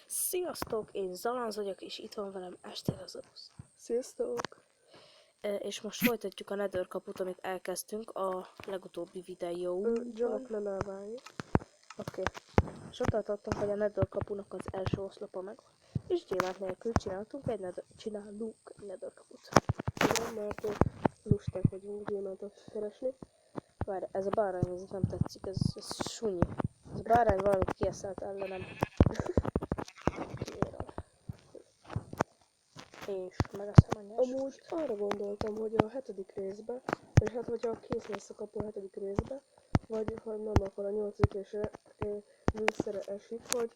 Sziasztok, én Zalánz vagyok, és itt van velem Esterazarus. Sziasztok! És most folytatjuk a Nether kaput, amit elkezdtünk a legutóbbi videóban. Johnnak le lávái. Oké. És ott tartottunk, hogy a Nether kapunak az első oszlopa meg van. És gyémánt nélkül csinálunk egy Nether kaput. Igen, mert lusták vagyunk gyémántot keresni. Várj, ez a bárány, ez nem tetszik, ez sunyi. Ez a bárány valamit kieszelt ellenem. És megeszem a nyers. Amúgy arra gondoltam, hogy a 7. részbe, és hát hogyha kész lesz a kapu a 7. részbe, vagy ha nem, akkor a 8. részre vízszere esik, hogy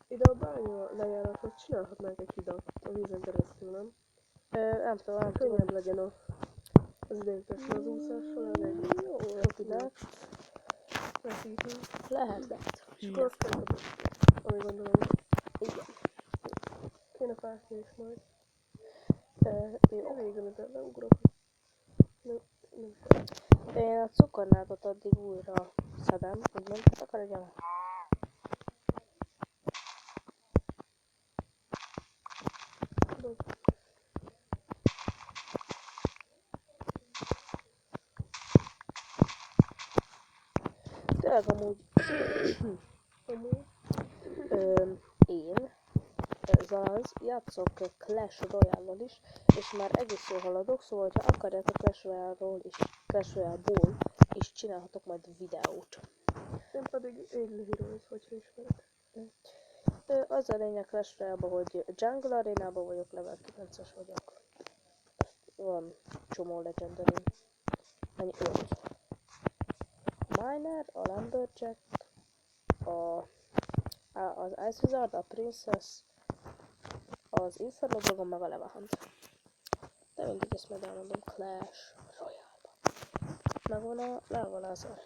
ide a bánya lejárathoz csinálhatnánk egy hidat a vízen keresztül, nem? Nem tudom. Könnyebb legyen az idejutásra az úszással, elég Jó, sok de időt veszítünk. lehet. És akkor azt kell kapni, ami gondolom, Igen. kéne fákja is majd. Jó. Régen ezzel leugrok. Nem Én a cukornátot addig újra szedem, úgymond, akar legyen. Tényleg amúgy én, Zalánz, játszok Clash Royale-lal is, és már egész jól haladok, szóval ha akarjátok Clash Royale-ról és Clash Royale-ból is csinálhatok majd videót. Én pedig Eagle Heroes, hogyha ismerek. Az a lényeg Clash Royale-ban, hogy Jungle Arénában vagyok, level 9-es vagyok. Van csomó legendary. Mennyi 5. Miner, a Lumberjack, az Ice Wizard, a Princess, az Inferno Dragon, meg a Lava Hunt. De mindig ezt majd elmondom Clash Royale-ban. Megvan a Lava Lazar.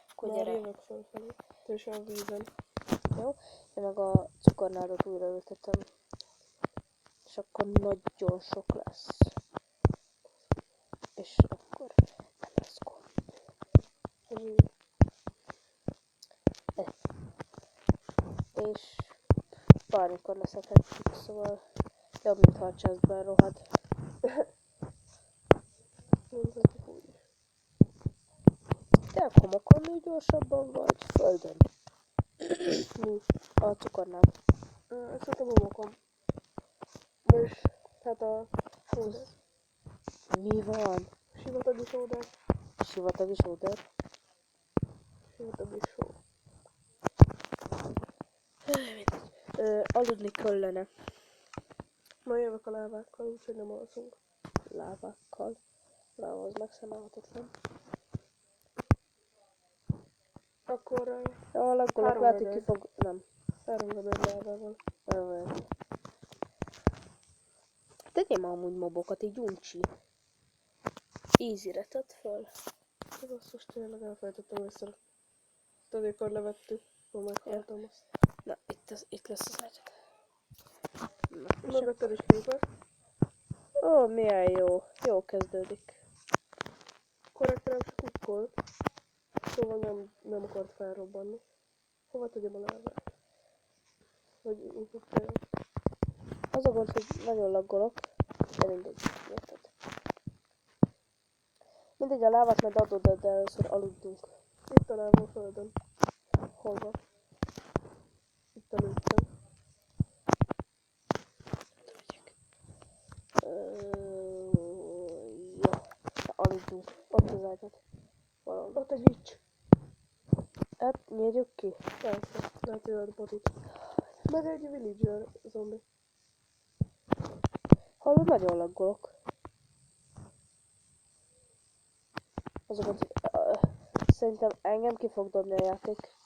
Akkor Már gyere. jövök fölfelé. És a vízen. Jó? Én meg a cukornádot újra ültetem. És akkor nagyon sok lesz. És akkor nem lesz gond. És bármikor leszedhetjük, szóval jobb, mint ha a chestben rohad. Mondhatjuk úgy is. Te a komokon még gyorsabban vagy földön? Mi? A cukornád. Ezt a homokom. És hát a sóder. Mi van? Sivatagi sóder. Sivatagi sóder? Sivatagi só. Aludni kellene. Ma jövök a lávákkal, úgyhogy nem alszunk. Lávákkal. Láva az megszámolhatatlan. Akkor A laggolok három lehet, hogy levél. ki fog... Nem. 3 levél lávával. Tegyem amúgy mobokat, így uncsi. Easy-re tedd föl. Ez azt most tényleg elfelejtettem vissza. Tudod, levettük, akkor meghaltam azt. Na, itt lesz az ágyad. Mögötted is creeper. Ó, milyen jó. Jó kezdődik. Korrektorám se kukkolt. Szóval nem akart felrobbanni. Hova tegyem a lávát? Hogy infektáljon? Az a gond, hogy nagyon laggolok. De mindegy, érted. Mindegy, a lávát majd adod, de először aludjunk. Itt találom a földön. Hol van? Itt előttem. Jó. Aludjunk. Ott az ágyad. Valahol. Ott egy witch. Hát, nyírjuk ki. Persze. Lehet, hogy ad botit. Meg egy villager zombi. Hallod, nagyon laggolok. Azokat, szerintem engem ki fog dobni a játék.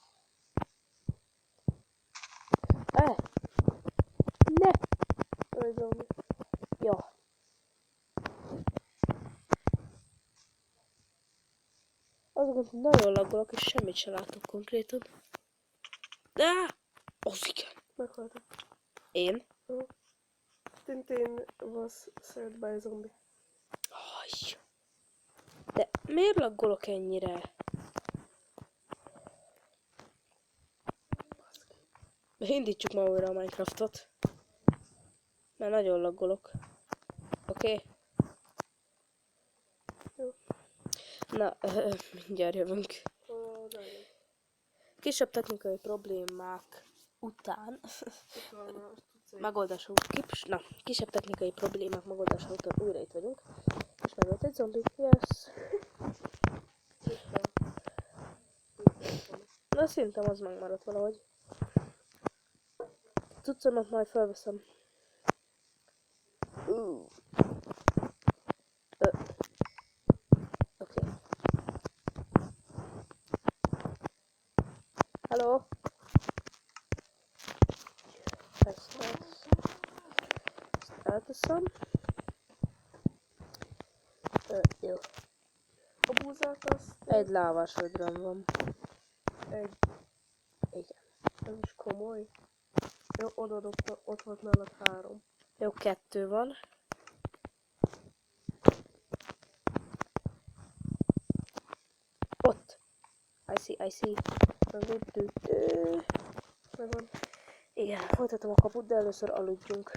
Ne! Egy zombi. Ja. Azokat nagyon laggolok, és semmit sem látok konkrétan. De! Az igen. Meghaltam. Én? Tintin was saved by a zombie. Aj. De miért laggolok ennyire? Indítsuk ma újra a Minecraftot. Mert nagyon laggolok. Oké? Jó. Na, mindjárt jövünk. Rájön. Kisebb technikai problémák után Utána azt tudsz megoldások, kisebb technikai problémák megoldása után újra itt vagyunk. És megölt egy zombi. Yes. Na, szerintem az megmaradt valahogy. Cuccomat majd felveszem. Oké. Hello? Ezt elteszem. Jó. A búzát azt... Egy lávás vödröm van. Egy. Igen. Ez is komoly. Jó, oda dobta, ott volt nálad 3. Jó, 2 van. Ott. I see. Megvan. Igen, folytatom a kaput, de először aludjunk.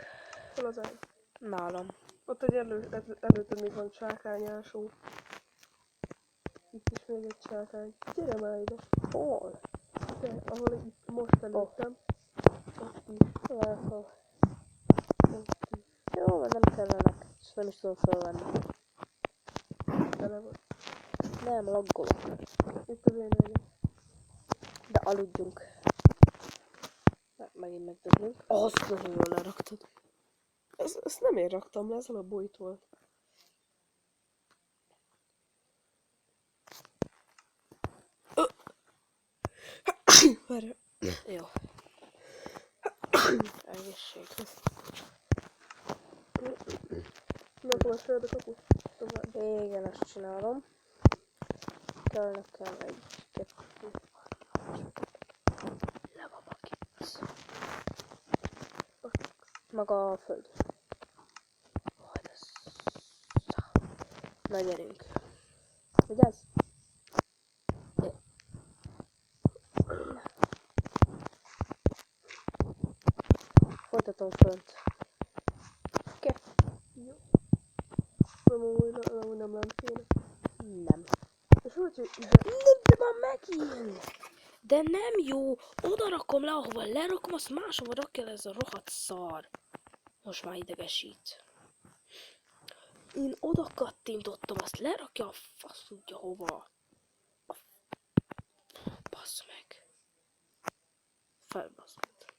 Hol az ágy? Nálam. Ott egy előtted még van csákányásó. Itt is még egy csákány. Gyere már ide. Hol? De, ahol itt most előttem. Ott is. Hol? Ott is. Jó, mert nem kellenek. És nem is tudom felvenni. Tele van. Nem, laggolok. Itt az én ágyam. De aludjunk. Megint megdöblünk. Azt nagyon jól leraktad. Ezt nem én raktam le, ez a bojt volt. Várj. Jó. Egészséghez. Megolvasod a kaput? Tovább. Igen, ezt csinálom. Kell nekem egy, 2, levabakít. Maga a föld. Na gyerünk. Vigyázz! Folytatom fönt. Oké? Jó. Nem úgy nem kéne. Nem. És úgy, hogy ide... De már megint! De nem jó! Oda rakom le, ahova lerakom, azt máshova rakja le ez a rohadt szar. Most már idegesít. Én oda kattintottam, azt lerakja a fasz tudja hova. Bassz meg. Felbaszott.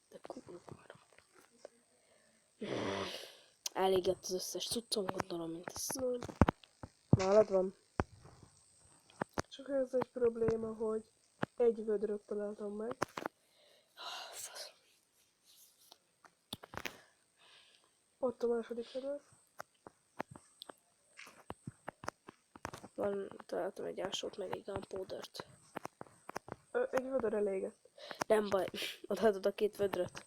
De kurvára. Elégett az összes cuccom, gondolom, mint ez. Nem. Nálad van? Csak ez egy probléma, hogy egy vödröt találtam meg. Fasz. Ott a második vödör. Van, találtam egy ásót, meg egy gunpowdert. Egy vödör elégett. Nem baj, odaadod a 2 vödröt.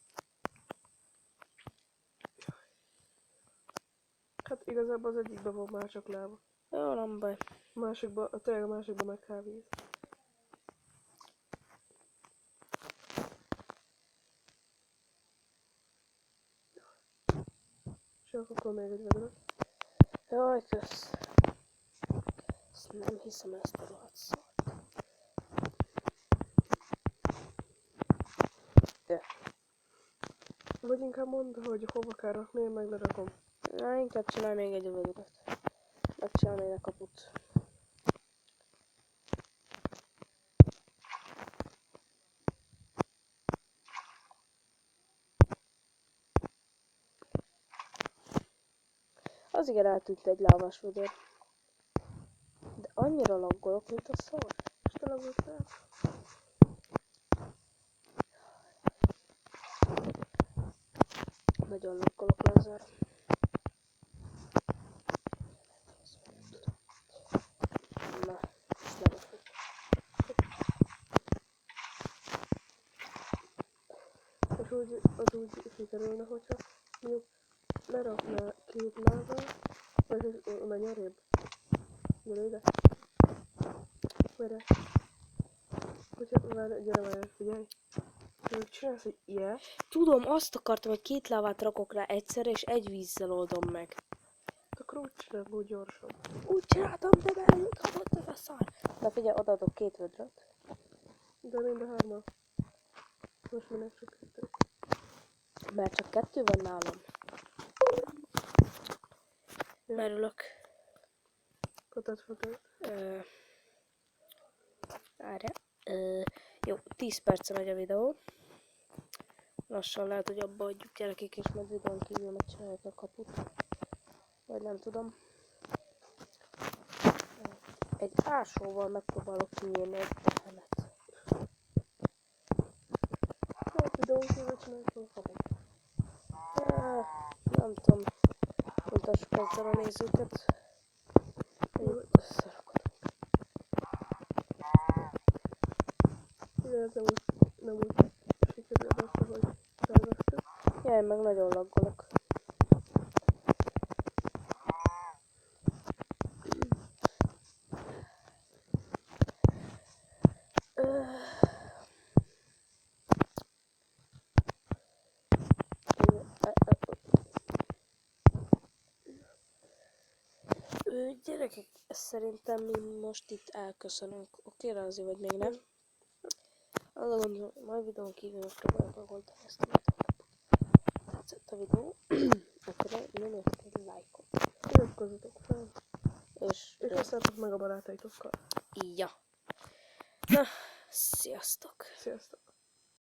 Hát igazából az egyikben van már csak lába. Jó, nem baj. A másikban, tényleg a másikban meg kávéz. Csak akkor még egy vödröt. Jaj, kösz. Ezt nem hiszem, ezt a rohadt szart. Vagy inkább mondd, hogy hova kell rakni, én meg lerakom. Na, inkább csinálj még egy vödröt. Megcsinálni a kaput. Az igen, eltűnt egy lávás vödör. De annyira laggolok, mint a szar. És tele volt fel. Nagyon laggolok, Lázár. Na, lerakjuk. És az úgy sikerülne, hogyha mondjuk leraknál 2 lávát, vagy menj arrébb. Gyere ide. Gyere. Hogyha, gyere már, figyelj. Akkor csinálsz egy ilyet. Tudom, azt akartam, hogy 2 lávát rakok rá egyszerre, és egy vízzel oldom meg. Akkor úgy csinálod, úgy gyorsan. Úgy csináltam, de belül kapott ez a szar. Na figyelj, odaadok 2 vödröt. De mind a hárman. Most minek csak 2. Mert csak 2 van nálam. Ja. Merülök. Kötet fotót. Várja. Jó, 10 perce megy a videó. Lassan lehet, hogy abba adjuk gyerekek, és majd videón kívül megcsináljuk a kaput. Vagy nem tudom. Egy ásóval megpróbálok kinyírni egy tehenet. Hát videón kívül csináljuk a kapot. Nem tudom. Mutassuk ezzel a nézőket. Összerakodunk. Igen, ez nem úgy sikerült azt, hogy felvettük. Jaj, meg nagyon laggolok. Gyerekek, szerintem mi most itt elköszönünk. Oké, Rázi, vagy még nem? Arra gondolom, hogy majd videón kívül megpróbáljuk megoldani ezt a videót. Tetszett a videó, akkor nyomjatok egy lájkot. Iratkozzatok fel. És És osszátok meg a barátaitokkal. ja. Na, sziasztok! Sziasztok!